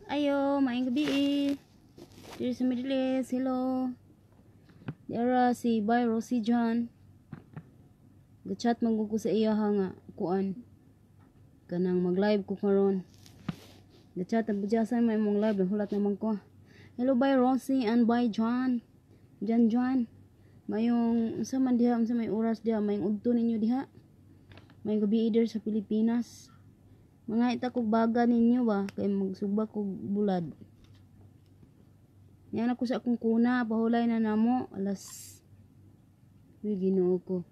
Ayo, maing gabi eh. Diri sa Middle hello. Dara si Bay Rosie John. Gachat man ko sa iya nga kuan. Kanang mag-live ko karon. Gachat ang bujasan may mong live hulat naman ko. Hello Bay Rosie and Bay John. John. Mayong sa man diha sa may oras diha mayong udto ninyo diha. May gabi either sa Pilipinas. Mga ita kog baga ninyo ba kay magsugba kog bulad. Yan ako sa akong kuna, pahulay na namo alas Ginoo ko.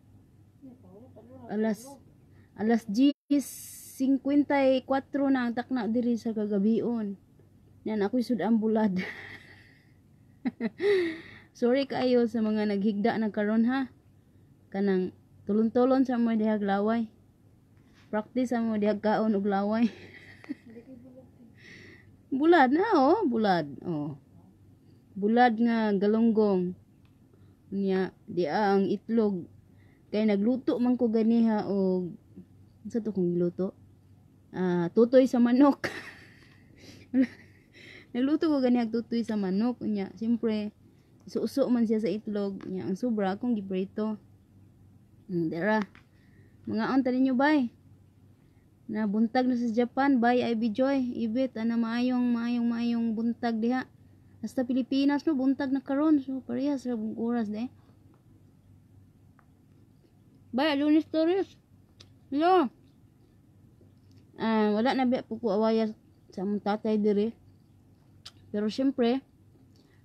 Alas 10:54 na ang takna diri sa kagabion. Yan ako'y sud-ang bulad. Sorry kayo sa mga naghigda na karon ha. Kanang tulon-tulon sa mo dihag laway. Practice sa mo dihag kaon og laway. Bulad na bulad. Bulad nga galunggong. Nya di ang itlog. Kay nagluto man ko ganiha og sa to kong luto. Tutoy sa manok. Nagluto ko ganiha tutoy sa manok. Nya siyempre suso man siya sa itlog. Nya ang sobra akong giprito. Dara. Mga on tani nyo bay. Na buntag na sa Japan, bay Ivy Joy, ibit ana maayong buntag diha. Hasta Pilipinas no buntag na karon, so parehas ra bug oras de. Bay Lunes Torres. Hello. Wala na ba po ko awaya sa among tatay diri. Pero syempre,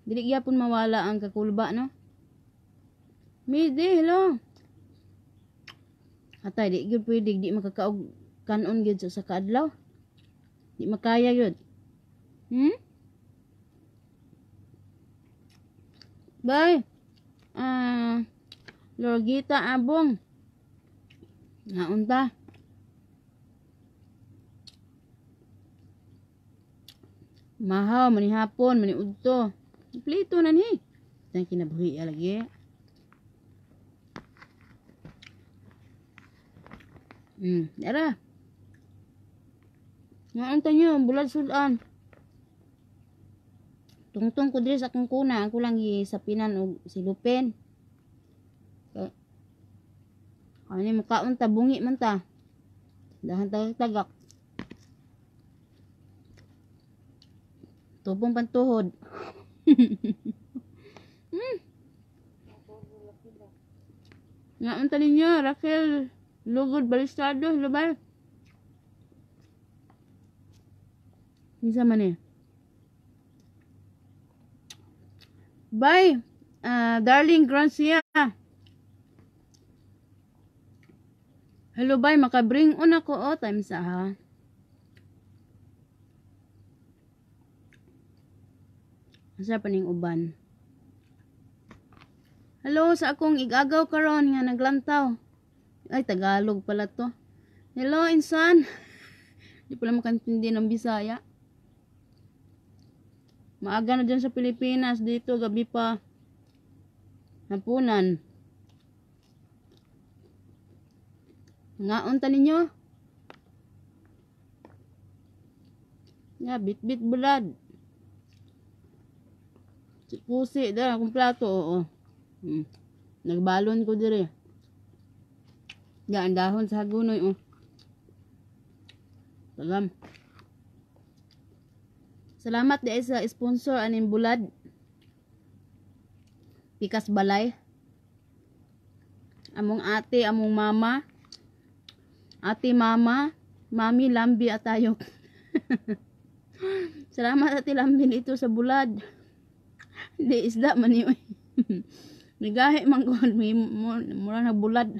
dili gyapon mawala ang kakulba no. Midi, hello. Atay di gyud pwede di makakaog kanon gyud sa kaadlaw. Di makaya gyud. Bye. Lorgita abong. Naunta. Mahaw mani hapon mani udto. Plito na ni. Tang kinabuhi lagi. Dara. Naunta nyo, bulad sudan. Tungtong ko diri sa akong kuna, ako lang gisapinan og silupin. Okay. Ani makaon ta bungi man ta. Dahan tagak. Tubong pantuhod. Naunta ninyo, Raquel Lugod Balistado, lubay. Minsa man eh. Bye. Darling Gracia. Hello bye, makabring on ako time sa ha. Asa pa ning uban? Hello sa akong igagaw karon nga naglantaw. Ay Tagalog pala to. Hello insan. Di pala makantindi ng Bisaya. Maaga na dyan sa Pilipinas. Dito gabi pa. Hapunan. Ngaon ta ninyo? Ya, bit-bit bulad. Pusi, dara, akong plato, Nagbalon ko dire. Yan, dahon sa hagunoy, Salam. Salamat di sa sponsor aning bulad. Pikas Balay. Among ate, among mama. Ate mama, mami Lambi at tayo. Salamat ate Lambi dito sa bulad. Di isda man yun. Nigahi man ko, mura na bulad.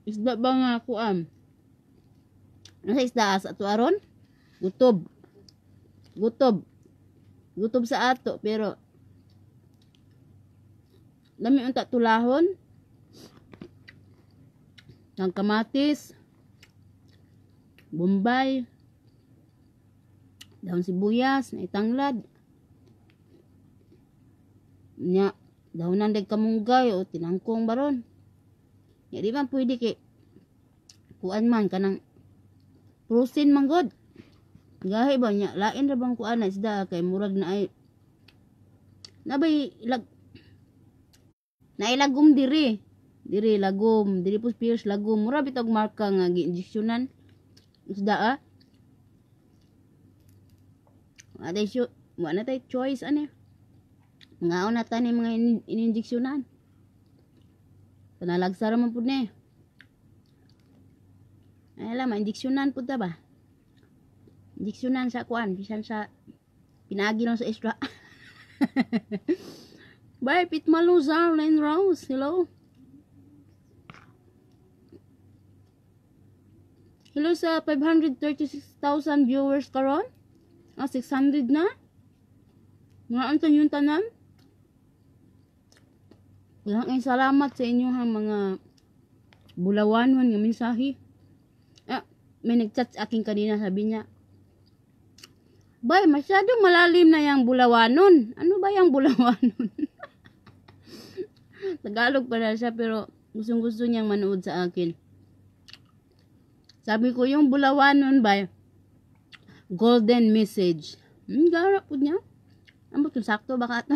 Isda ba nga kuam? Nasa isda sa ato aron? Gutob. Gutob sa ato pero dami unta tulahon. Ang kamatis. Bombay. Daon sibuyas na itanglad. Daonan dag kamunggay o tinangkong baron. Ya di man pwede kay kuan man kanang protein man god. Gahi ba nya lain ra bang kuan na isda kay murag na ay nabay nailagom diri. Diri lagom, diri po Pierce lagom. Mura bitog marka nga gi-injeksyonan isda Aday shoot, wala na tayo choice ani. Ngaon na tani mga ininjeksyonan. Panalagsara man pud ni. Ay alam, injeksyonan pud ta ba? Injeksyonan sa kuan, bisan sa pinagi lang sa extra. Bye, Pitmalu Zarlene Rose. Hello. Hello sa 536,000 viewers karon. 600 na. Mga anton yung tanan. Maraming salamat sa inyo ha mga bulawanon nga mensahe. May nag-chat sa akin kanina, sabi niya, bay, masyadong malalim na yung bulawanon. Ano ba yung bulawanon? Tagalog pala siya pero gustong-gusto niyang manood sa akin. Sabi ko, yung bulawanon ba, golden message. Garap po niya. Ano ba sakto baka ito?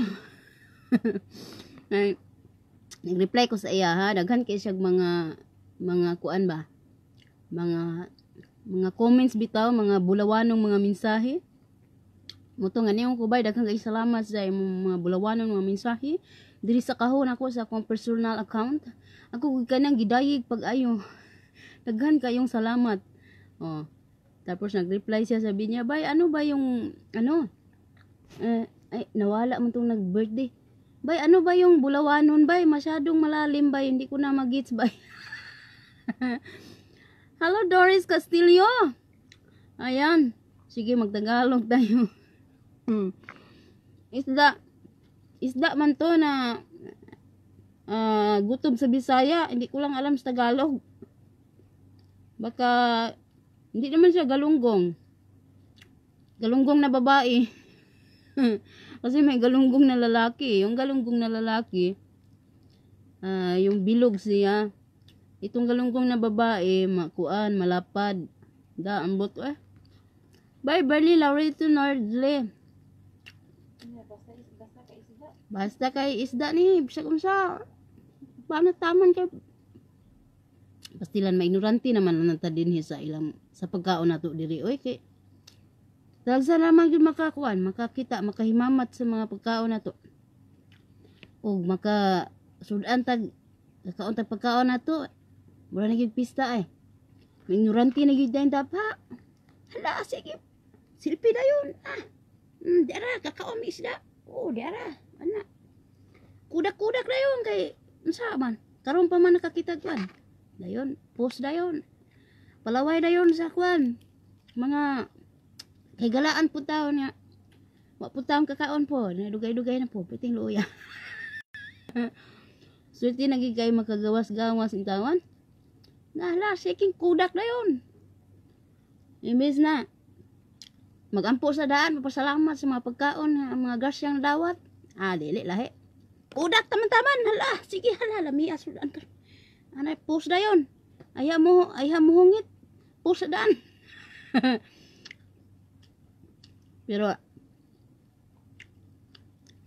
Nag-reply ko sa iya ha. Daghan kayo siya mga kuan ba? Mga comments bitaw, mga bulawanong mga mensahe. Muto nga niyo ko ba, daghang kay salamat sa mga bulawanong mga mensahe. Diri sa kahon ako sa akong personal account. Ako kanang gidayig pag-ayo. Daghan kayong salamat. Oh. Tapos nag-reply siya, sabi niya, bay, ano ba yung, ay, nawala mo itong nag-birthday. Bay, ano ba yung bulawanon, bay? Masyadong malalim, bay. Hindi ko na mag-gets, bay. Hello, Doris Castillo. Ayan. Sige, magtagalog tayo. Isda man to na gutom sa Bisaya. Hindi ko lang alam sa Tagalog. Baka hindi naman siya galunggong. Galunggong na babae. Kasi may galunggong na lalaki. Yung galunggong na lalaki, yung bilog siya. Itong galunggong na babae, makuan, malapad. Ambot eh. Bye, Berly, Laurito, Nordle. Basta kay isda ni. Bisa kung sa, paano taman kay pastilan maignorante naman ang tadinhi sa ilang sa pagkaon nato diri oy kay dagsa naman gyud makakuan makakita makahimamat sa mga pagkaon nato ug maka sudan tag kakaon tag pagkaon nato wala na gyud pista ignorante na gyud dayon dapa hala sige silpi dayon diara kakaon mi isda diara ana kudak-kudak dayon kay unsa man karon pa man nakakita kuan dayon, post dayon. Palaway dayon sa kwan. Mga kay galaan po taon nga. Wa po taon kakaon po. Dugay-dugay na po. Piting luya. Swerte nagigay makagawas-gawas in taon. Nala, siking kudak dayon. Imbes na magampo sa daan, mapasalamat sa mga pagkaon, mga gasyang dawat. Dili lahi. Kudak taman-taman. Hala, sige hala, lamias sudan ka. Anay, post dayon. Ayaw mo hungit. Post sa daan. Pero,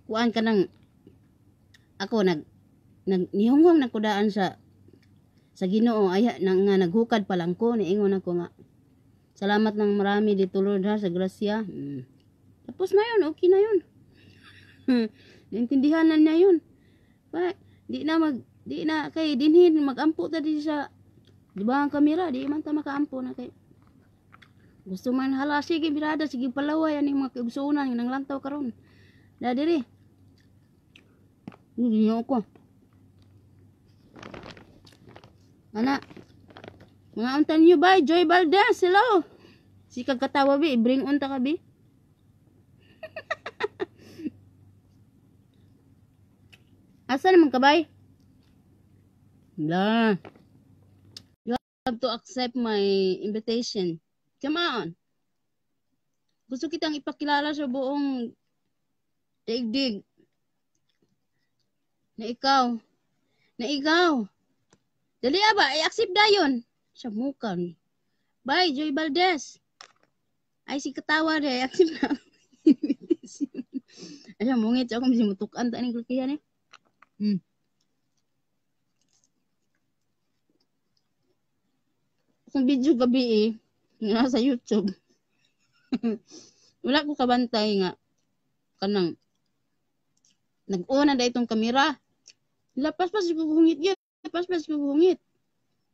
kuan ka ng, ako nihunghong na kudaan sa Ginoo. Nga naghukad pa lang ko. Niingon ako nga. Salamat ng marami dito Lord ha, sa grasya. Tapos na yun, okay na yun. Naintindihan na niya yun. Di na kay dinhin magampo ta di sa di ba ang kamera di man ta makaampo na kay gusto man hala sige birada sige palaway ani mga kaigsuonan nang lantaw karon da diri niyo ko ana mga untan niyo ba Joy Valdez hello si kagkatawa bi bring on ta ka bi asa naman ka bay La. You have to accept my invitation. Come on. Gusto kitang ipakilala sa buong daigdig. Na ikaw. Dali ba? I-accept dayon. Sa muka ni. Bye, Joy Valdez. Ay, si katawa rin. Active na. Ay, mungit siya kung bisa mutukan. Taning kulkihan eh. Kung video gabi eh. Nga sa YouTube. Wala ko kabantay nga. Kanang. Nag-una da itong kamera. Lapas-pas ko gungit yan. Lapas-pas ko gungit.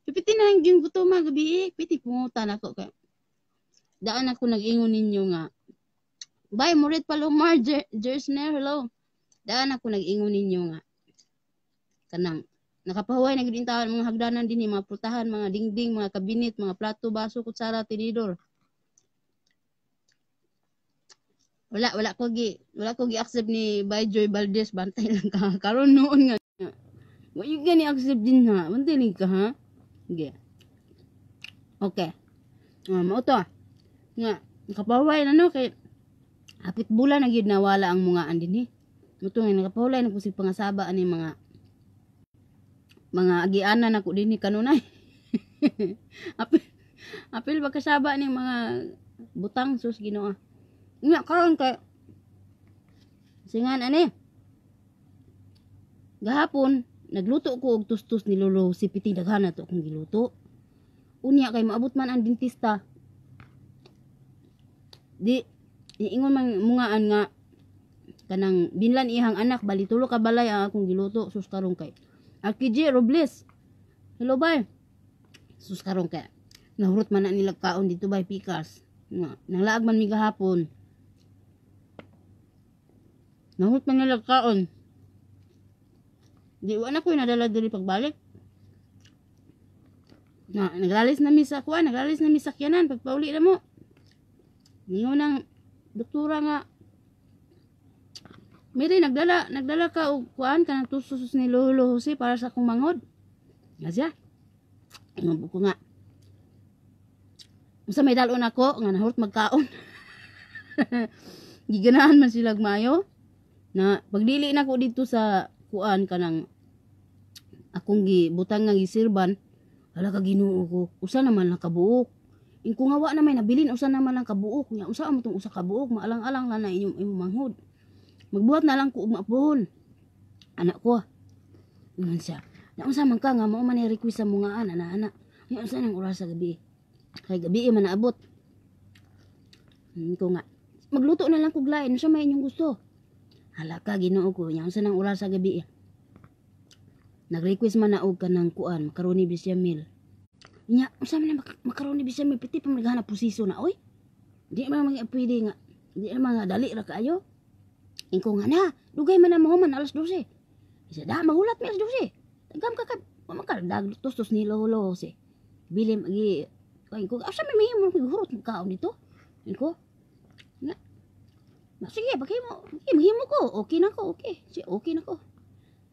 Pipitin na yung gutom gabi eh. Piti pungutan ako ka. Daan ako nag-ingon ninyo nga. Bye, Morit Palomar, Jersner, hello. Daan ako nag-ingon ninyo nga. Kanang, nakapahuay na gudintahan, mga hagdanan din, mga prutahan, mga dingding, mga kabinet, mga plato, baso, kutsara, tinidor. Wala ko gi-accept ni By Joy Valdez, bantay lang ka. Karon noon nga. Wala yung gani accept din ha. Bantay lang ka ha. Okay. Mauto. Nga, nakapahuay na no, kay hapit bulan na gyud nawala ang mga andin eh. Muto nga nakapahuay na ko si pangasaba ani mga agianan ako din ni kanunay. apil ba kasaba ni mga butang sus Ginoo. Nga karon kay singan ani. Gahapon nagluto ko og tustos ni Lolo si Piti daghan na to akong giluto. Unya kay maabot man ang dentista. Di ingon man mungaan nga kanang binlan ihang anak bali tulo ka balay ang akong giluto sus karon kay Arkiji Robles. Hello bye. Sus karon kay nahurot man na nila kaon dito bay pikas. Nga nanglaag man mi gahapon. Nahurot man nila kaon. Di wa na ko nadala diri pagbalik. Nagralis na mi sa kuan, nagralis na mi sakyanan pagpauli na mo. Ningon ng doktora nga Miri nagdala ka og kuan kanang tusos ni Lolo Jose para sa akong manghod. Nga siya. Ingon ko nga. Unsa may dalon ako nga nahurot magkaon. Giganahan man sila mayo na pagdili na ko dito sa kuan kanang akong gibutang nga gisirban. Hala ka Ginoo ko. Usa naman lang kabuok. Kung nga wa na may nabilin, usa naman lang kabuok. Nga usa mo tong usa kabuok, maalang-alang lang na inyong manghod. Magbuhat na lang ko umapuhon. Anak ko. Ingon siya. Naunsa man ka nga mao man request sa mga ana. Ay unsa nang oras sa gabi? Kay gabi man naabot. Ko nga. Magluto na lang kog lain, unsa may inyong gusto? Hala ka Ginoo ko, nya unsa nang oras sa gabi? Nag-request man na og kanang kuan, macaroni bechamel. Nya, unsa man macaroni bechamel piti pa maghanap pusiso na oy. Di man pwede nga. Di man nga dali ra kaayo. Ingko nga na, dugay man na mahuman alas 12. Isa da mahulat mi alas 12. Tagam ka makardag tostos ni Lolo si. Bili magi kay ko asa may mahimo ko hurot kaon dito. Ingko. Nga. Sige, mahimo ko. Okay na ko, okay. Si okay na ko.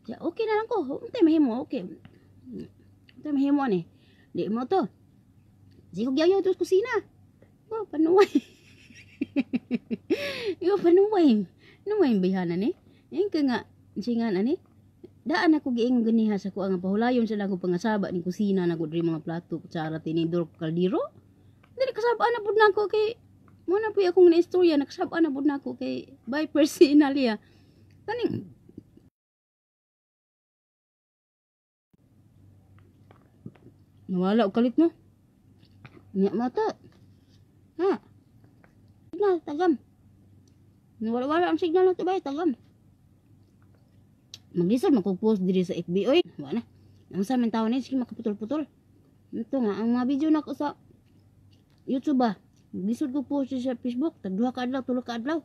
Ya, okay na lang ko. Untay mahimo, okay. Untay mahimo ani. Di mo to. Sige gyayo to kusina. Oh, panuway. Yo panuway. Nuway bihanan ni. Ingka nga singan ani. Daan ako giingon ganiha sa ko ang pahulayon sa ako pangasaba ni kusina na gudri mga plato, kutsara, tinidor, kaldero. Dili kasaba na pud nako kay mo na po akong naistorya nakasaba na pud nako kay by personally kaning nawala og kalit mo. Nya mata. Ha. Signal tagam. Nawala ang signal na to bay tagam. Maglisod magpo-post diri sa FB oy. Wa na. Ang sa men tawo ni sige makaputol-putol. Ito nga ang mga video nako sa YouTube ba. Maglisod ko post sa Facebook tag 2 ka adlaw 3 ka adlaw.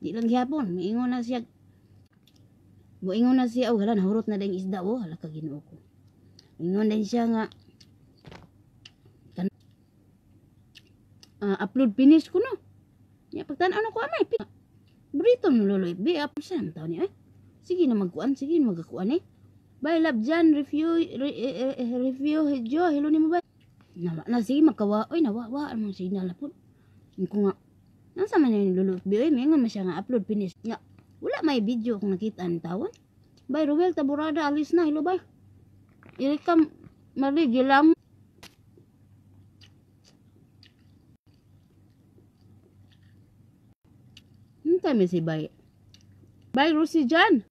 Di lang gihapon moingon na siya. Moingon na siya og hala nahurot na ding isda oh hala ka Ginoo ko. Ingon din siya nga upload finish ko no. Ya pagtan-aw na ko amay. Burrito no Lolo FB up siya taw ni ay. Sige na magkuan, sige na magakuan eh. Bye love Jan, review Jo, hello ni mo ba? Na sige magkawa, oy nawa ang mga signal na po. Ko nga. Nasa man yung Lolo FB oy, may nga siya nga upload finish. Ya, wala may video kung nakita ang tawon. Bye Ruel Taburada, alis na, hello bye. Irikam Marigilam. kami si Bay. Bay Rosie Jan.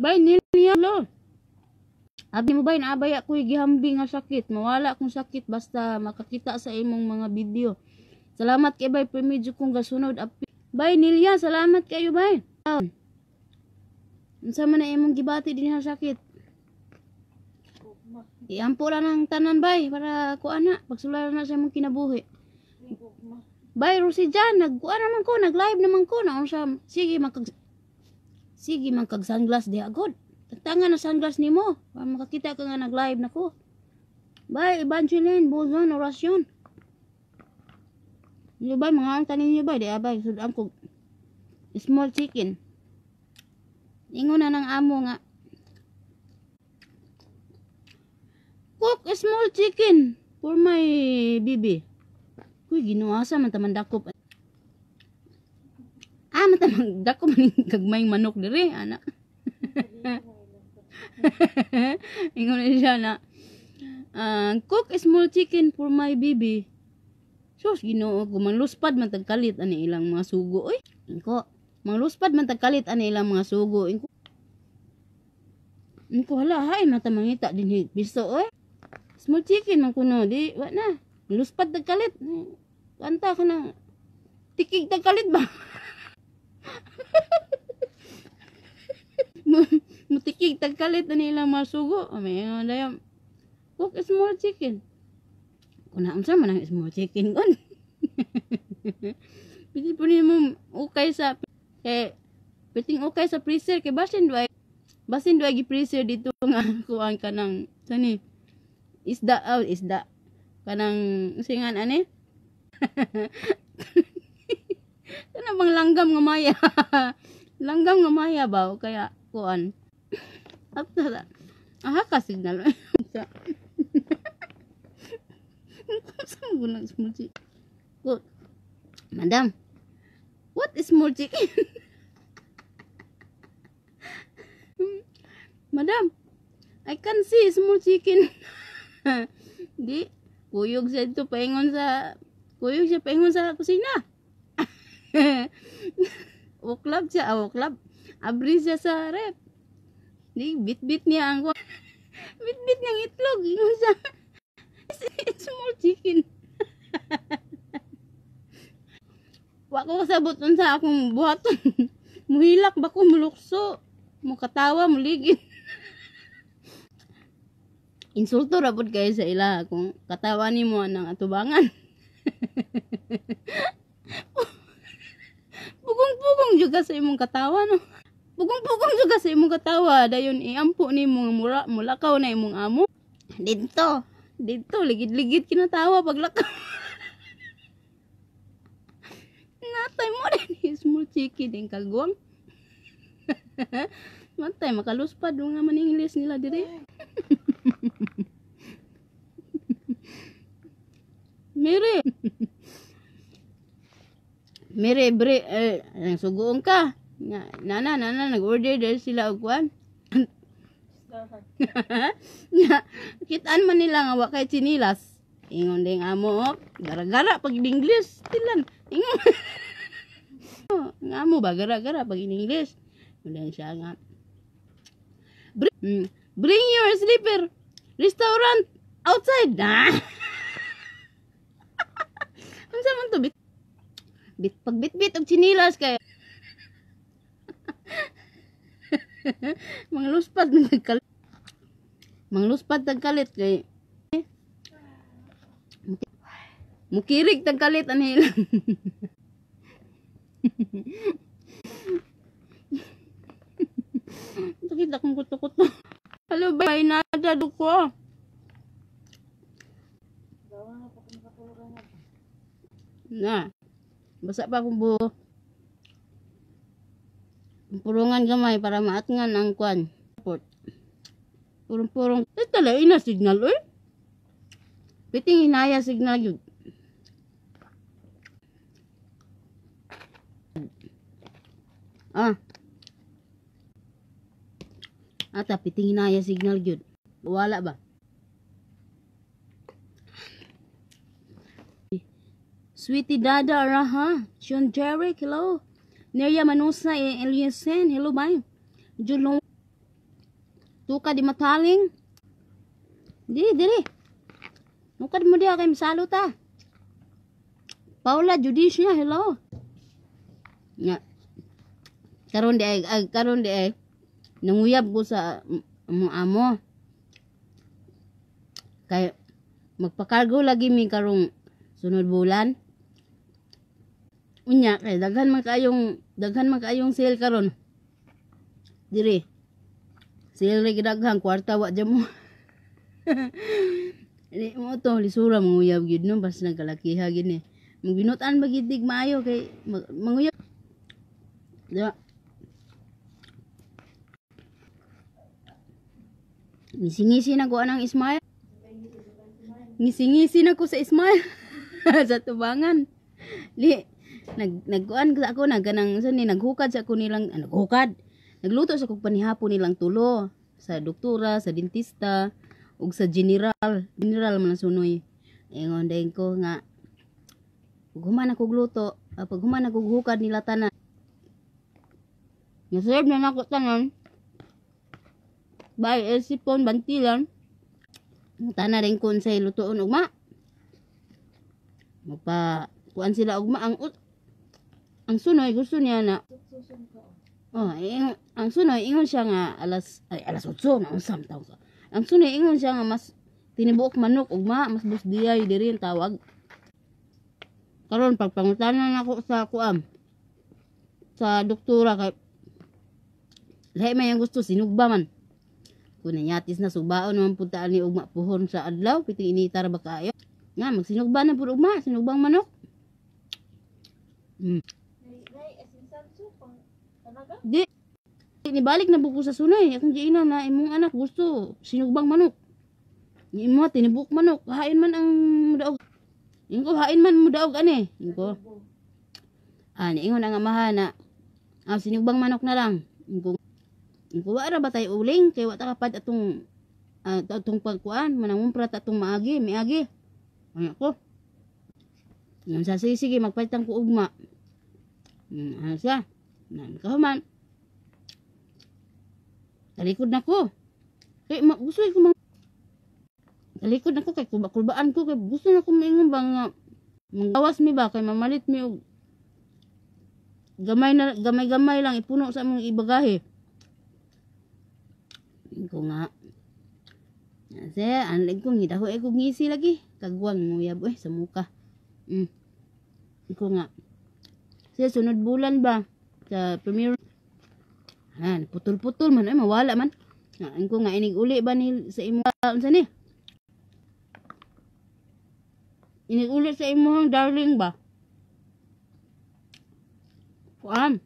Bay Nilya lo. Abi mo bay naabay ako gihambing nga sakit. Mawala akong sakit basta makakita sa imong mga video. Salamat kay Bay medyo kong gasunod api. Bay Nilya, salamat kayo Bay. Unsa man na imong gibati din sa sakit. Iampo ra ng tanan Bay para kuan na pagsulay na sa imong kinabuhi. Bay Rosie Jan, nagkuan naman ko, nag-live naman ko na unsa sige magkag sunglass diha god. Tagtanga na sunglass nimo para makakita ka nga nag-live nako. Bay Evangeline, Bozon, orasyon. Yo bay mga tanin niyo bay di abay sudan ko small chicken. Ingon na ng amo nga cook small chicken for my baby. Kuy ginuasa man taman dakop. Man taman dakop man gagmayng manok diri ana. Ingon na siya na cook small chicken for my baby. Sus Ginoo ko mangluspad man tagkalit ani ilang mga sugo oy. Inko mangluspad man tagkalit ani ilang mga sugo. Inko hala hay mata mangita dinhi biso oy. Small chicken man kuno di wa na. Luspad tagkalit. Kanta ka na tikig tagkalit ba? Mutikig tagkalit ani ilang mga sugo. May dayam cook small chicken. Kuna unsa man ang small chicken kon? Pili po nimo ukay sa piting ukay sa freezer kay basin duay gi-freezer dito nga kuan ka ng sani isda kanang singan ani kana bang langgam nga maya langgam nga maya ba o kaya kuan after ka signal sa bunang small chicken. Good. Madam, what is small chicken? Madam, I can see small chicken. Di, kuyog siya ito paingon sa kusina. Uklab siya, abri siya sa rep. Di, bit niya ang bit niyang itlog. Ingon siya. It's small chicken. Wa ko kasabot sa akong buhaton. Muhilak ba ko mulukso. Mukatawa, muligid. Insulto ra pud kayo sa ila kung katawa nimo nang atubangan. Pugong-pugong juga sa imong katawa no. Pugong-pugong juga sa imong katawa dayon iampo nimo nga mulakaw na imong amo. Dito ligid-ligid kinatawa paglakaw. Natay mo rin small chicken din kagwang. Matay makaluspad nga man English nila diri. Mere bre sugoon ka. Nana nag-order dahil sila og kwan. Kitaan man nila nga wa kay chinilas. Ingon ding amo, gara-gara pag English tilan. Ingon. Nga amo ba gara-gara pag English. Ulan siya nga. Bring your slipper. Restaurant outside. Unsa man to pagbitbit og chinilas kay Mangluspad tagkalit kay mukirig tagkalit ani lang. Sakit akong kuto-kuto. Hello bay nada duko. Na. Basa pa akong buho. Purungan gamay para maatngan ang kwan. Purong-purong. Tala ina signal oy. Piting hinaya signal yun. Ata piting hinaya signal yun. Wala ba? Sweetie Dada Raha. Sean Jeric, hello. Neria Manusa Eliasen, hello bye. Julong Tuka di Mataling. Diri. Nukad mo dia kay misalo ta. Paula Judicia, hello. Nga. Karon di ay nanguyab ko sa amo. Kay magpakargo lagi mi karong sunod bulan. Unya kay daghan man kaayong sale karon. Diri. Sale ray daghang kwarta wa jud mo. Di mo to lisura manguyab gid no bas nagkalakiha gid ni. Magbinutan ba gid dig maayo kay manguyab. Diba? Ngisi-ngisi na ko anang Ismail. Ngisi-ngisi na ko sa Ismail. Sa tubangan. Nagkuan ako nagkanang sa ni naghukad sa ako nilang naghukad. Nagluto sa kog panihapon nilang tulo sa doktora, sa dentista ug sa general man ang sunoy. Ingon din ko nga pag human ako gluto, pag human ako hukad nila tanan. Naserve na nako tanan. Bay sipon bantilan. Tana rin kun sa lutoon ugma. Kuan sila ugma ang sunoy gusto niya na ang sunoy ingon siya nga alas 8 na usam taw ka. Ang sunoy ingon siya nga mas tinibuok manok ugma mas busdiyay diri ang tawag. Karon pagpangutanan ako sa kuam sa doktora kay lahi man yang gusto sinugba man. Kung nanyatis na subaon naman puntaan ni ugma puhon sa adlaw piting initar ba kaayo. Nga magsinugba na pud ugma sinugbang manok. Di nibalik na buko sa sunay akong giina na imong anak gusto sinugbang manok. Ni imo tinibuk manok hain man ang mudaog. Ingko hain man mudaog ani. Ingko. Ingon ang amahan na sinugbang manok na lang. Ingko wa ra ba tay uling kay wa ta kapad atong pagkuan manangumprat atong miagi. Ano ko? Ngam sa sige magpalitan ko ugma. Ano siya? Kahuman. Talikod na ko. Kay gusto ko talikod na ko kay kulbaan ko kay gusto na ko maingon ba nga gawas mi ba kay mamalit mi og gamay lang ipuno sa among ibagahe. Ko nga. Kasi anlig ko ngidaho ko ngisi lagi. Kagwang nguyab sa muka. Ko nga. Kasi sunod bulan ba sa premier putol-putol man mawala man. Ko nga inig uli ba ni sa imo unsa ni? Inig uli sa imong darling ba? Kuan.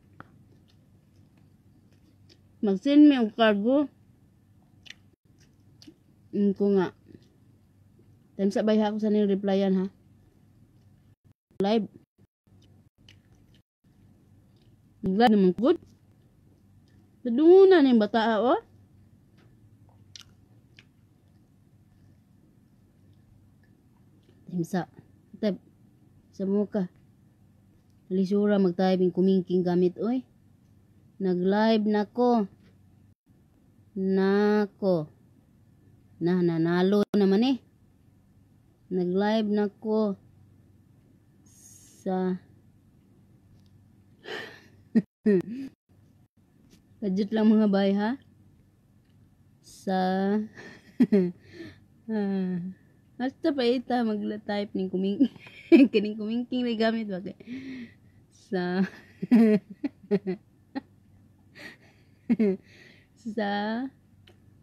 Mag-send mi og cargo. Ko nga. Time sa bayha ako sa nil replyan ha. Live. Live naman good. Padungunan yung bata o. Time sa muka. Lisura magtayong kumingking gamit oy. Nag-live nako. Nanalo naman eh. Nag-live nako sa Kadjut lang mga bay ha. Sa hasta pa ita magla-type ning kuming kining kumingking ray gamit ba kay sa sa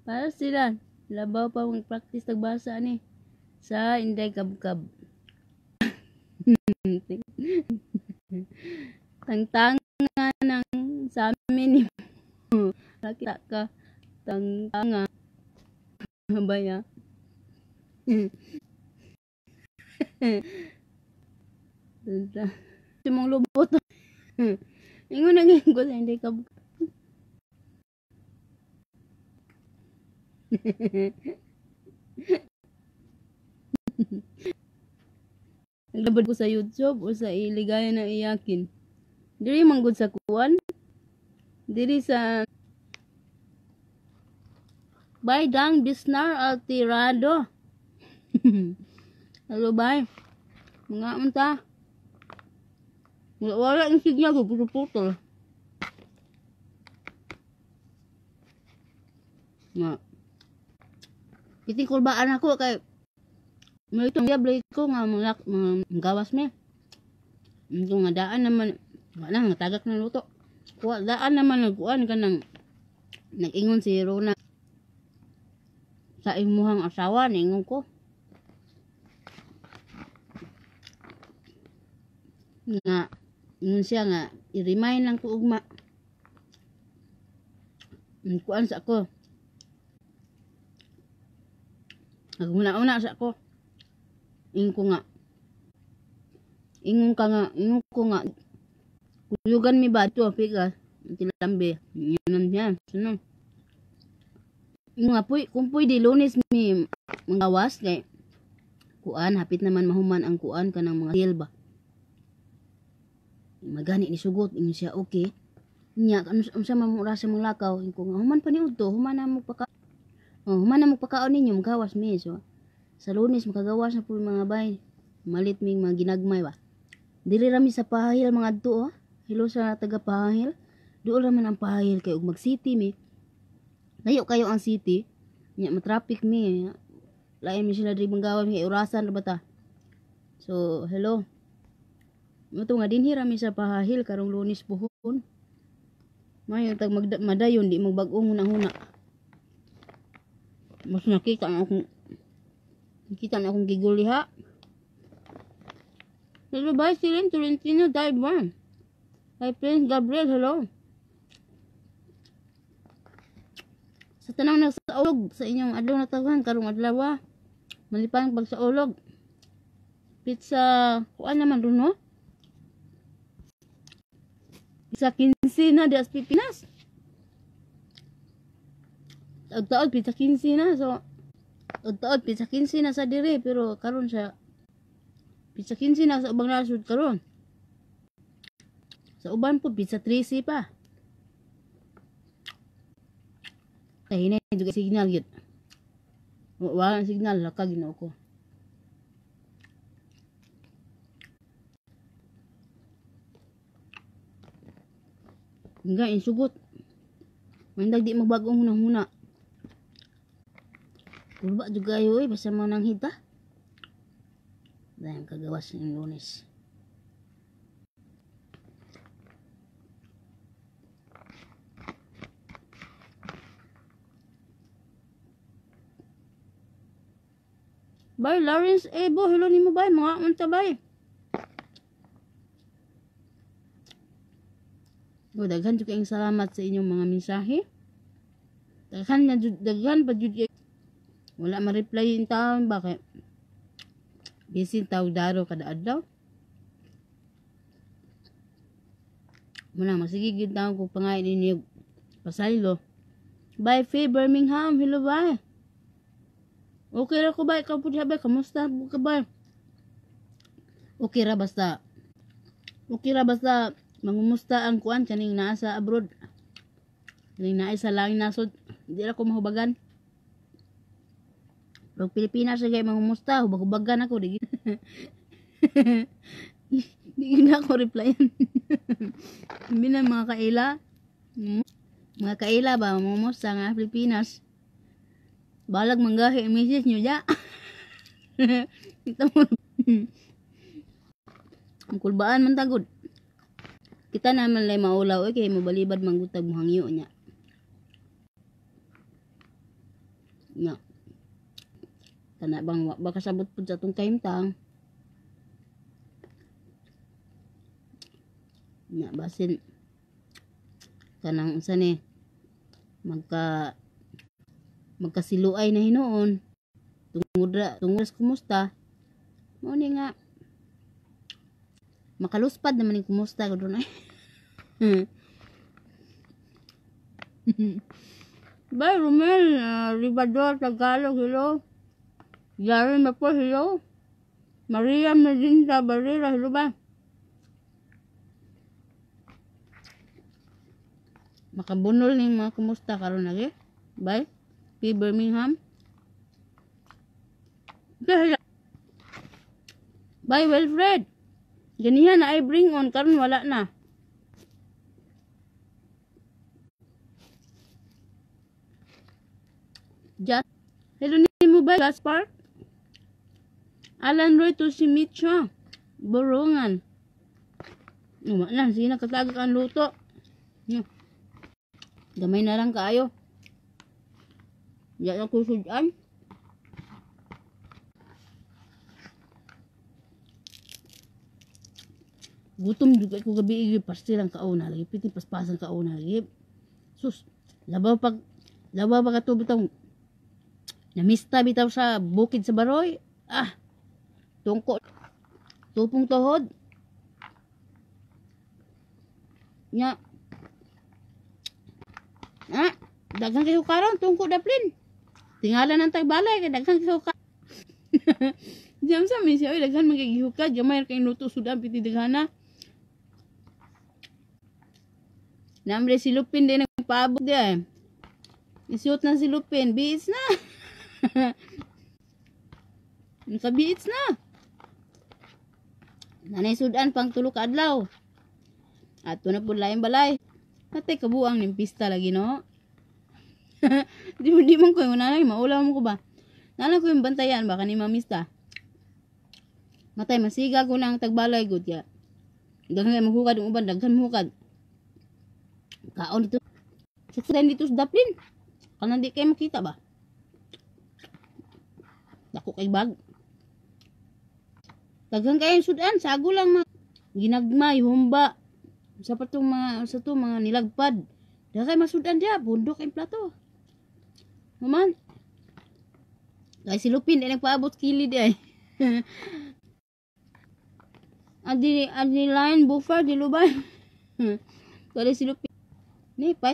para sila labaw pa mag-practice tagbasa ni sa Inday Kabkab. Tangtanga ng sa amin ni nakita ka tangtanga baya. Sumong lubot. Ingon na ngayon ko sa Inday Kabkab. Naglabad ko sa YouTube o sa iligaya na iyakin. Diri manggod sa kuwan. Diri sa Baydang Bisnar Altirado. Hello, bye. Mga unta. Wala yung signal ko, putol. Nga. Kiting kulbaan ako kay may itong diable ko nga mga gawas me. Ito nga daan naman, wala nga tagak na luto. Daan naman nagkuhan ka ng nag-ingon si Rona sa imuhang asawa, ningon ko. Nga, ingon siya nga, i-remind lang ko ugma. Kuan sa ako. Nagmuna-una sa ako. Ingon ko nga. Ingon ko nga. Kuyugan mi ba ito, pigas. Tilambe. Yun yan. Sunong. Ingon nga, kung pwede, Lunes mi manggawas kay kuan, hapit naman mahuman ang kuan ka ng mga hilba. Magani ni sugot, ingon siya, okay. Nya, ano sa mamura sa mga lakaw, ingon ko nga, human pa ni Udto, human na magpakaon ninyo, magawas mi. So, sa Lunes, makagawas na po yung mga bay. Malit ming mga ginagmay ba. Dili rami sa pahil mga adto, oh. Hello sa taga pahil. Doon raman ang pahil kayo, mag-city mi. Layo kayo ang city. Nya, matraffic mi. Lain mi sila diri manggawa mi, orasan na ba ta. So, hello. Ito nga din hirami sa pahil karong Lunes buhon. Mayon tag madayon di magbag-ong huna-huna. Mas nakita na akong giguliha. Hello, bye, Silin Tolentino, dive one. Hi, Prince Gabriel, hello. Sa tanang nagsaulog sa inyong adlaw na tawhan karong adlaw. Malipang pagsaulog. Pizza, kuan naman dun, no? Pizza 15 na di as Pilipinas. Taod pizza 15 na, so taod pizza 15 na sa dire, pero karon sa pizza 15 na sa ubang nasud karon. Sa uban po pizza 13 pa. Tahinay juga signal gyud. Wala signal laka Ginoo ko. Nga insugot. Mandag di magbagong hunang-huna. Kulba juga ayo basta mo nang hita. Dahil kagawas ng Lunes. Bye, Lawrence Ebo. Hello ni mo, bye. Mga unta, bye. O, daghan juga yung salamat sa inyong mga mensahe. Daghan pa jud wala ma-reply yung taon. Bakit? Busy tao daro kada adlaw. Muna, masigigid taon kung pangain ninyo pasaylo. Bye, Faye Birmingham. Hello, bye. Okay ra ko ba? Ikaw po diha ba? Kamusta ka ba? Okay ra basta mangumusta ang kuan kaning naa sa abroad. Kaning naa sa langit nasod. Di ra ko mahubagan. Pag Pilipinas kay mangumusta, hubagan ako di. Di na ako replyan. Hindi na mga kaila. Mga kaila ba mangumusta nga Pilipinas? Balag manggahi message nyo ya. Kita mo. Ang kulbaan man tagod. Kita naman lay maulaw kay mabalibad manggutag mo hangyo nya. Nya. Kana bang baka sabot pud sa tong kaimtang. Nya basin kanang unsa ni magkasiluay na hinoon tungod sa kumusta mo ni nga makaluspad naman yung kumusta ko doon ay. Bye, Romel, Ribador, Tagalog, hello. Yari na po, hello. Maria Medinta Barrera, hello ba? Makabunol ning mga kumusta karon lagi? Bye. P. Birmingham. Bye, Wilfred. Ganihan na ay bring on karon wala na. Just hello ni mo ba Gaspar? Alan Roy to si Mitcho. Borongan. Na, sina katagak ang luto. Gamay na lang kaayo. Diyan ako sudan. Gutom juga ko gabi pasti lang kauna lagi piti paspasan kauna lagi. Sus, labaw pa ka bitaw. Namista bitaw sa bukid sa Baroy. Tungko. Tupong tuhod. Nya. Daghang kayo karon tungko daplin. Tingalan ng tagbalay kay daghang kayo karon. Diyan sa mi siya daghan magigihukad, gamay kay luto sudan piti daghana. Namre si Lupin din nagpaabot di ay. Isuot na si Lupin, biits na. Nakabiits na. Nanay sudan pang tulo ka adlaw. Ato na po laing balay. Natay kabuang ning pista lagi no. di man ko yung nanay, maulaw mo ko ba? Nanay ko yung bantayan baka ni mamista. Matay masiga ko na ang tagbalay gud ya. Daghan mahukad ang uban, daghan mahukad. Kaon dito. Suksan dito sa daplin. Kanang di kayo makita ba? Dako kay bag. Daghan kayo sudan, sago lang ginagmay, humba. Sa patong mga nilagpad. Daghan masudan dia, bundok ang plato. Naman. Kay si Lupin di nagpaabot kilid ay. Adi line buffer di lubay. Kali si Lupin. Ni pa.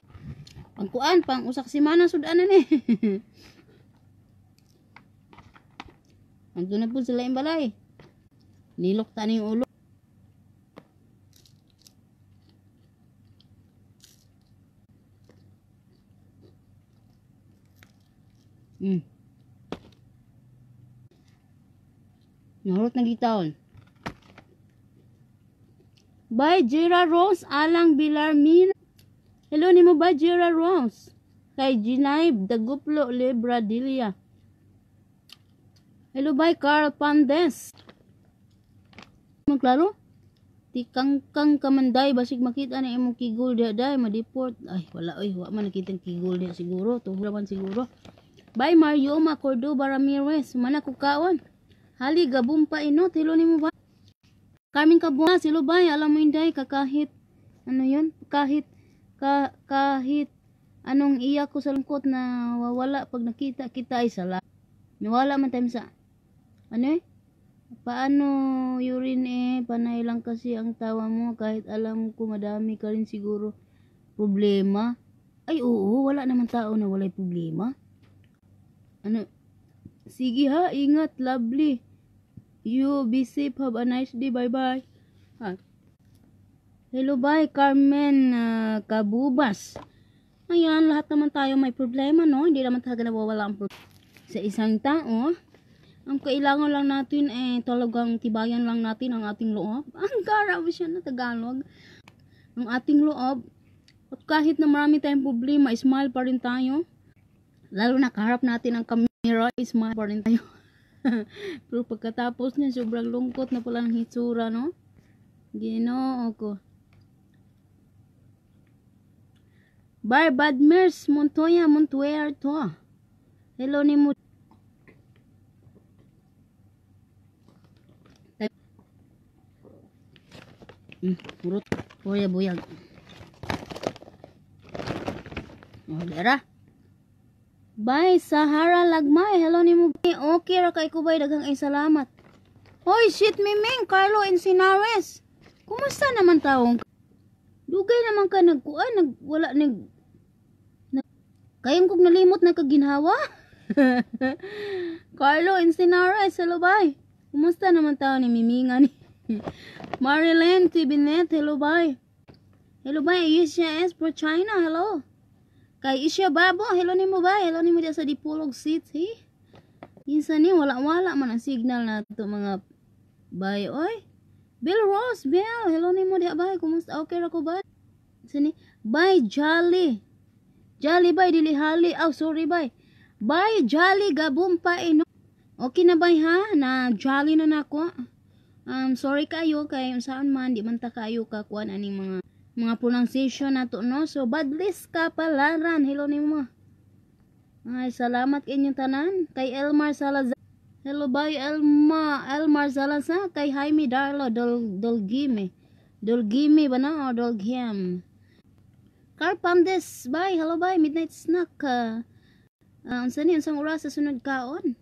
Pangkuan pang usak semana sudan na ni. Andun na po sila yung balay. Nilok taning ulo. Nahurot na gitaon. Bye, Jira Rose, Alang Bilarmin. Hello ni mo ba, Jira Rose? Kay Ginaib, Daguplo, Libradilia. Hello, bye, Carl Pandes. Magklaro? Tikangkang kamanday, basig makita na imong kigol diya day, madiport. Ay, wala, wala man nakitang kigol diya siguro. Tuhura man siguro. Bye, Marioma, Cordoba, Ramirez. Mana kukaon. Hali, gabong pa inot. Hello ni mo ba? Kaming kabunga, silo ba? Alam mo hindi, kakahit, ano yun? Kahit anong iyak ko sa lungkot na wawala pag nakita kita ay sala. Nawala man tayo sa, ano eh? Paano urine panay lang kasi ang tawa mo kahit alam ko madami ka rin siguro problema. Ay oo, wala naman tao na walay problema. Ano? Sige ha, ingat, lovely. You be safe, have a nice day, bye-bye. Hello, bye, Carmen Kabubas. Ayan, lahat naman tayo may problema, no? Hindi naman talaga nawawala ang problema. Sa isang tao, ang kailangan lang natin talagang tibayan lang natin ang ating loob. Ang garaw siya na Tagalog. Ang ating loob. At kahit na marami tayong problema, smile pa rin tayo. Lalo na kaharap natin ang camera, smile pa rin tayo. Pero pagkatapos niya, sobrang lungkot na pala ng hitsura, no? Ginoo ko. Bye, Badmers, Montoya, Montuer to. Hello ni mo. Urut. Boya, buyag. Oh, dara. Bye, Sahara Lagmay. Hello ni mo. Okay ra kay kubay daghang ay salamat. Hoy, shit Miming, Carlo Encinares. Kumusta naman taong? Dugay naman ka wala kayong kog nalimot na kaginhawa. Carlo Encinares, hello bye. Kumusta naman tao ni Miminga ni Marilyn Tibinet, hello bye. Hello bye, Asia S for China, hello. Kay Isya Babo, hello nimo bye. Hello nimo diya sa Dipolog City. Insa ni wala-wala man ang signal na to mga bye oy. Bill Ross, Bill, hello nimo diha bye. Kumusta? Okay ra ko bye. Sini, bye Jolly. Jolly bye dili hali. Oh, sorry bye. Bye Jolly gabum pa no. Okay na bye ha? Na Jolly na nako. Sorry kayo kay saan man di man ta kayo ka kuan aning mga pronunciation nato no. So badlis ka palaran. Hello nimo. Ay salamat inyong tanan kay Elmar Salazar. Hello bye Elmar Salazar kay Jaime Darlo Dolgime. Dolgime ba na o Dolgiem. Carl Pandes bye. Hello bye Midnight Snack. Unsa ni unsang oras sa sunod kaon?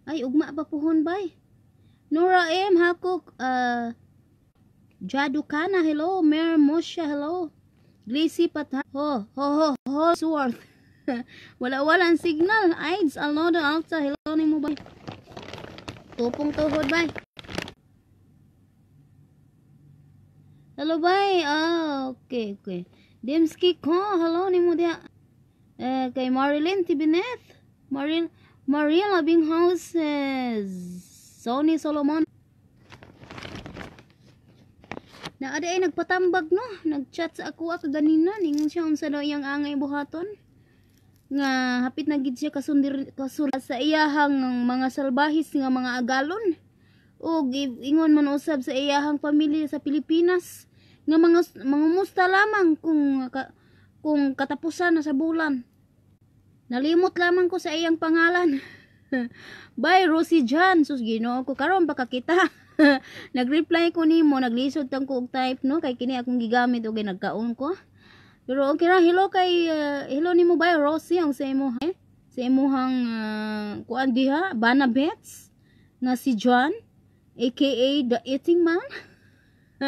Ay ugma pa puhon bye. Nora M Hakok Jadu Kana, hello. Mer Mosha, hello. Gracie Pata, ho, Swarth. Wala ang signal. Aids, Alnoda, Alta, hello ni mo ba? Tupong tuhod ba? Hello ba? Okay. Demski ko, hello ni mo dia. Kay Marilyn Tibineth. Maria Labing Houses. Sony Solomon. Na ada ay nagpatambag no, nagchat sa ako kaganina ningon siya unsa daw iyang angay buhaton nga hapit na gid siya kasulat sa iyahang mga salbahis nga mga agalon ug ingon man usab sa iyahang pamilya sa Pilipinas nga mga musta lamang kung katapusan na sa bulan. Nalimot lamang ko sa iyang pangalan. Bye Rosie Jan, sus Ginoo ko karon baka kita. Nag-reply ko nimo, naglisod tang ko og type no kay kini akong gigamit og nagkaon ko. Pero okay ra, hello kay hello nimo ba Rosie ang sa imo sa imong kuan diha Bana Bets nga si John aka the eating man.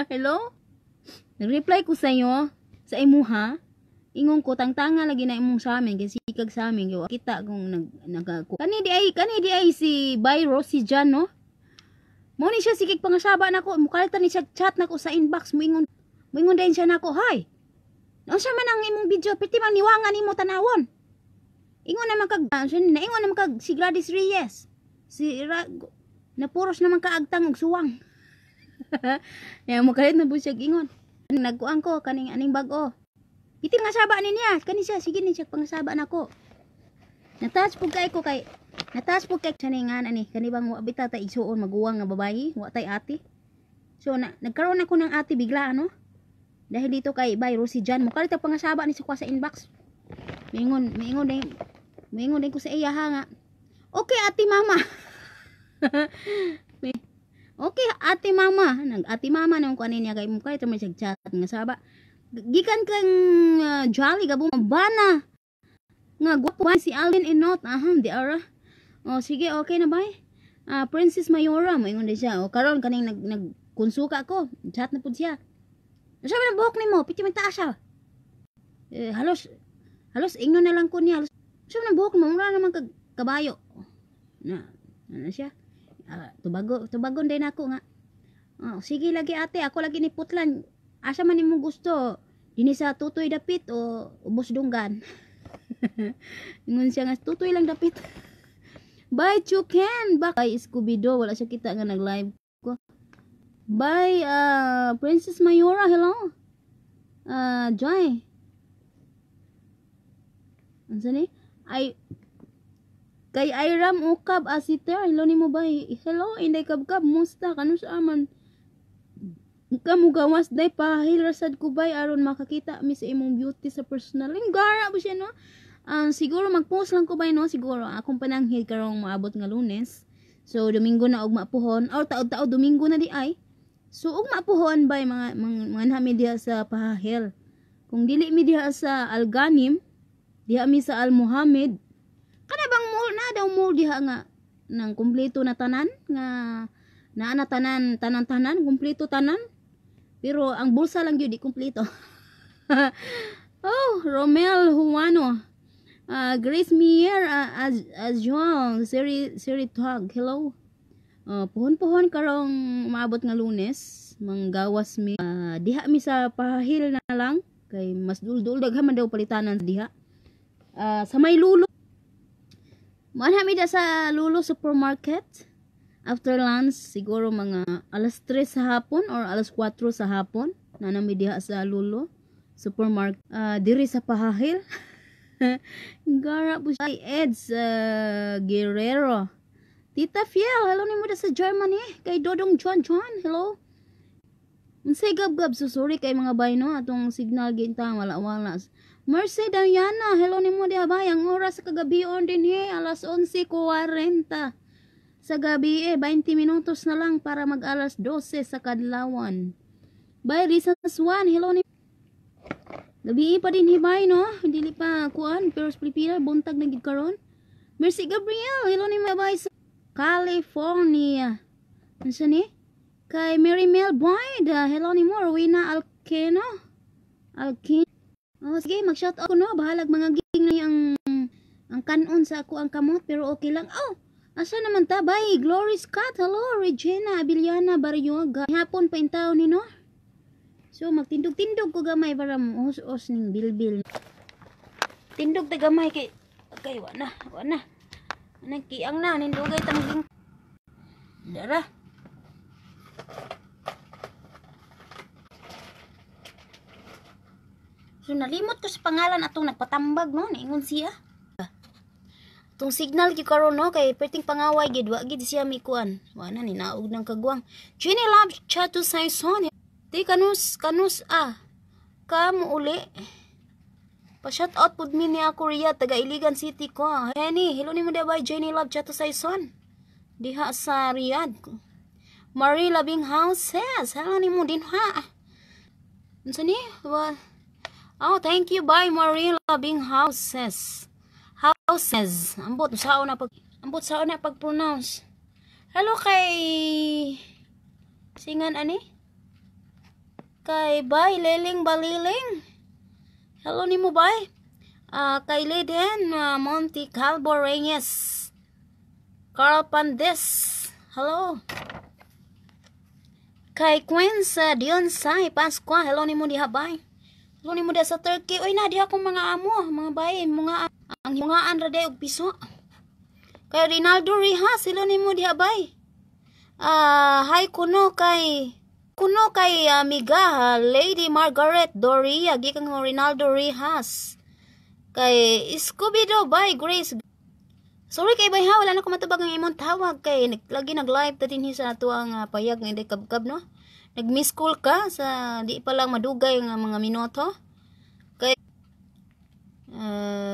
Hello. Nag-reply ko sa iyo sa imuha. Ingon ko tangtanga lagi na imong sa amin kasi sikag sa amin kita kung kani di ay si Bay Rosie Jan no. Mo ni siya sikig pangasaba nako, mukaltan ni siya chat nako sa inbox, moingon din siya nako, "Hay. Unsa man ang imong video, piti man niwangan nimo tanawon." Ingon naman kag ingon naman kag si Gladys Reyes. Napuros naman kaagtang og suwang. Ya mukalit na bu siya ingon. Nagkuan ko kaning aning bag-o. Piti nga saba ni niya, kani siya sige ni siya pangasaba nako. Natas pug kay saningan ani kanibang wa bita ta isuon maguwang nga babayi, wa tay ate. So nagkaroon ako ng ate bigla ano. Dahil dito kay Bay Rosie Jan mo kalita pangasaba ni sa inbox. Mingon din ko sa iya ha nga. Okay ate mama. Okay ate mama, ate mama nang kuan niya kay mo kalita man siya chat nga saba. Gikan kang Jolly gabong bana. Nga gwapo si Alvin Inot, di ara. O sige, okay na ba? Princess Mayora, moingon din siya. O karon kaning nagkunsuka ko, chat na pud siya. Sabi na buhok nimo, piti man taas siya. Halos ingnon na lang ko niya. Sabi na buhok mo, mura naman kabayo. Ano siya? Tubagon din ako nga. Sige lagi ate, ako lagi ni putlan. Asa man nimo gusto? Dini sa tutoy dapit o ubos dunggan. Ingon siya nga tutoy lang dapit. Bye Chuken, bye Scooby-Doo, wala siya kita nga nag-live ko. Bye Princess Mayora, hello. Joy. Ansa ni? Kay Iram Ukab Asiter, hello nimo ba? Hello, inday kabkab, musta kanu sa aman? Kamu gawas day pahil rasad ko bay aron makakita mi sa imong beauty sa personal. Gara ba siya no? Siguro mag-post lang ko bay no, siguro akong pananghid karong maabot nga Lunes. So Domingo na og mapuhon or taod-taod Domingo na di ay. So og mapuhon bay mga nami diha sa pahil. Kung dili mi diha sa Alganim, diha mi sa Al Muhammad. Kana bang mall na daw mall diha nga nang kumpleto na tanan nga naa tanan kumpleto tanan. Pero ang bulsa lang yun, di kumpleto. Oh, Romel Juano. Grace Mier as João. Siri Tog. Hello. Puhon-puhon karong maabot nga Lunes, manggawas mi. Diha mi sa pahil na lang kay mas dul-dul daghan man daw palitanan diha. Sa may Lulo. Manha mi da sa Lulo supermarket. After lunch siguro mga alas 3 sa hapon or alas 4 sa hapon na nami diha sa Lulo supermarket. Diri sa pahil. Gara po siya. Eds Guerrero. Tita Fiel, hello ni mo da sa Germany. Kay Dodong John, hello. Unsay gab-gab, so sorry kay mga bay no, atong signal gintang wala-wala. Mercy Diana, hello ni mo diha bay. Ang oras sa kagabi on din alas 11:40. Sa gabi 20 minutos na lang para mag alas 12 sa kadlawan. Bay Risa Swan, hello ni. Gabi pa din bay no, dili pa kuan, pero Pilipina buntag na gid karon. Mercy Gabriel, hello ni mo bay sa California. Ano ni? Kay Mary Mel Boyd. Hello ni mo. Rowena Alkeno. Sige, mag-shout out ko no. Bahalag mga ging na ang kanon sa ako ang kamot. Pero okay lang. Asa naman ta? Bye. Glory Scott. Hello. Regina Abiliana Baryoga. Hapon pa yung tao ni no. So, magtindog-tindog ko gamay para os ning bilbil. Tindog ta gamay kay. Okay, wana. Nagkiang na, nindugay tamaging. Dara. So, nalimot ko sa pangalan atong nagpatambag, no? Naingon siya. Itong signal ki karon no? Kay perting pangaway, gid wagid siya mikuan. Wana, ninaog ng kagwang. Jenny Love, Chato Saison. Di kanus, Kamu uli. Pa-shout out pud mi ni ako Ria, taga Iligan City ko. Henny, hello ni mo da ba Jenny Love Chato Saison. Diha sa Riyadh. Marie Labing Houses, hello ni mo din ha. Unsa ni? Thank you bye Marie Labing Houses. Ambot sao na pag-pronounce. Hello kay singan ani? Kay bye Leling Baliling. Hello ni mo bay. Kay Leden Monte Calvo Reyes. Carl Pandes. Hello. Kay Queens Dionsay Pasqua. Hello ni mo diha bay. Hello ni mo diha sa Turkey. Oy na diha akong mga amo, mga bay, ang hingaan ra day og piso. Kay Rinaldo Rihas. Hello ni mo diha bay. Hi kuno kay amiga Lady Margaret Doria gikan ng Rinaldo Rihas. Kay Scooby Doo by Grace. Sorry kay bay ha, wala na ko matubag ng imong tawag kay lagi nag-live ta dinhi sa ato ang payag nga kabkab no. Nag-miss call ka sa di pa lang madugay nga mga minuto. Kay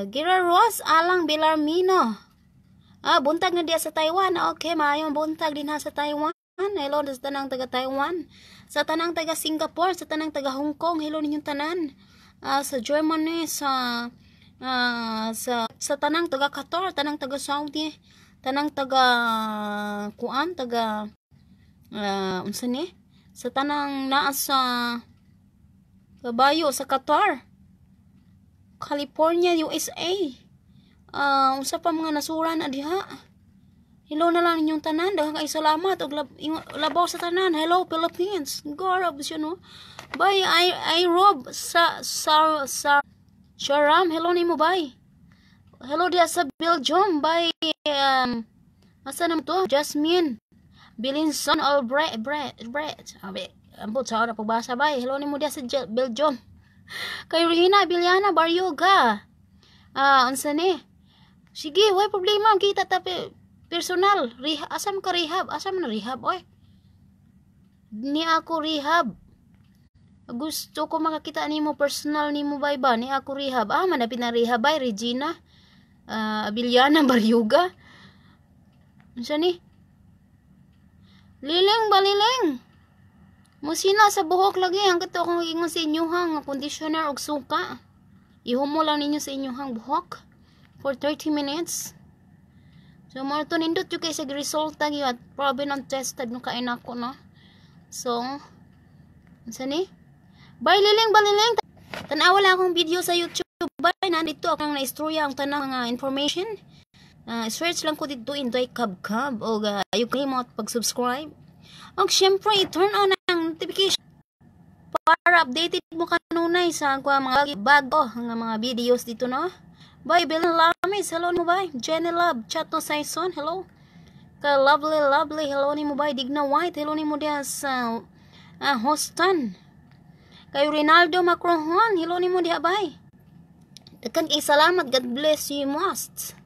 Gira Ross Alang Bilarmino. Buntag na diya sa Taiwan. Okay, maayong buntag din ha sa Taiwan. Hello sa tanang taga Taiwan, sa tanang taga Singapore, sa tanang taga Hong Kong, hello ninyong tanan. Sa Germany, sa tanang taga Qatar, tanang taga Saudi, tanang taga unsa ni? Sa tanang naa sa kabayo sa Qatar, California, USA. Unsa pa mga nasura na diha. Hello na lang ninyong tanan. Daghang kay salamat og labaw sa tanan. Hello Philippines. Gorab siya no. Bye I Rob sa Sharam. Hello nimo bye. Hello dia sa Belgium. Bye asa nam to? Jasmine Bilinson Albright Brett. Ambot sa ora pagbasa bye. Hello nimo dia sa Belgium. Kay Regina Abiliana Baryoga. Unsa ni? Sige, way problema kita tapi personal, asam ka rehab, asam na rehab, oy. Ni ako rehab. Gusto ko makakita nimo personal nimo bay ba, ni ako rehab. Manapit na rehab bay, Regina. Abiliana Baryoga. Unsa ni? Liling baliling. Musina sa buhok lagi, hanggat akong ingon sa inyohang conditioner og suka. Ihumo lang ninyo sa inyohang buhok for 30 minutes. So, mo ito nindot yung kay sa resulta yun at probably non-tested nung kain ako, no? So, saan ni? Bye, Liling Baliling! Tanawa lang akong video sa YouTube. Bye, nandito akong na-istorya ang tanang mga information. Search lang ko dito Inday Kabkab o ayaw kayo mo pag-subscribe. Og syempre i-turn on ang notification para updated mo kanunay sa mga bago nga mga videos dito no. Bye Belen Lamis, hello mo bye. Jenny Love, Chato Saison, hello. Ka lovely, hello ni mo bye. Digna White, hello ni mo diha sa Hostan. Kay Rinaldo Macrohon, hello ni mo diha bye. Daghan kay salamat, God bless you most.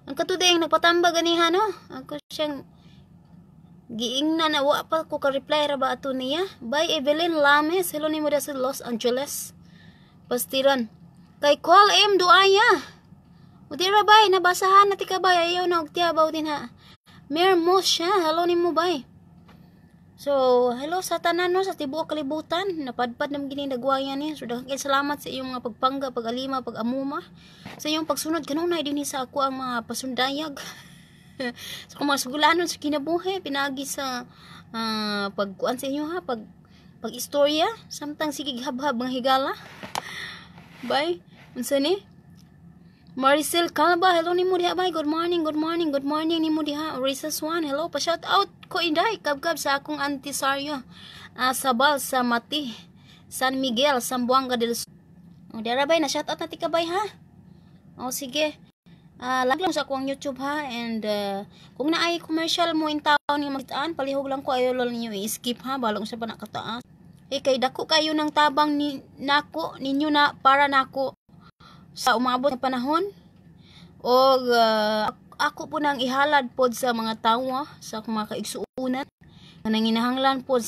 Ang katuday ang nagpatambag ganiha no. Ako siyang giingna na wa pa ko ka-reply ra ba ato niya. Bye Evelyn Lames, hello ni mo diha sa Los Angeles. Pastiran. Kay Call M Duaya. Udira bay nabasahan na ti ka bay ayaw na og tiabaw din ha. Mer Mosha, hello ni mo bay. So, hello sa tanan no sa tibuok kalibutan. Napadpad nam gini nagwayan ni. So daghang salamat sa iyong mga pagpangga, pag-alima, pag-amuma. Sa iyong pagsunod kanunay dinhi sa ako ang mga pasundayag. So kung mga sugulanon sa kinabuhi pinagi sa pagkuan sa inyo ha, pag-istorya, samtang sige habhab mga higala. Bye. Unsa ni? Maricel Calva, hello ni mo diha bay. Good morning ni mo diha. Risa Swan, hello. Pa shout out ko Inday Kabkab sa akong Auntie Saryo. Sabal sa Mati, San Miguel, Zamboanga del Sur. O dira bay na shout out na ti ka bay ha. O sige. Like lang sa akong YouTube ha, and kung naay commercial mo in town nga magitaan, palihog lang ko ayo lang ninyo i-skip ha, balong sa pa nakataas. Kay dako kayo ng tabang nako ninyo na para nako sa umabot na panahon o ako po nang ihalad pod sa mga tawo sa mga kaigsuunan nga nanginahanglan pod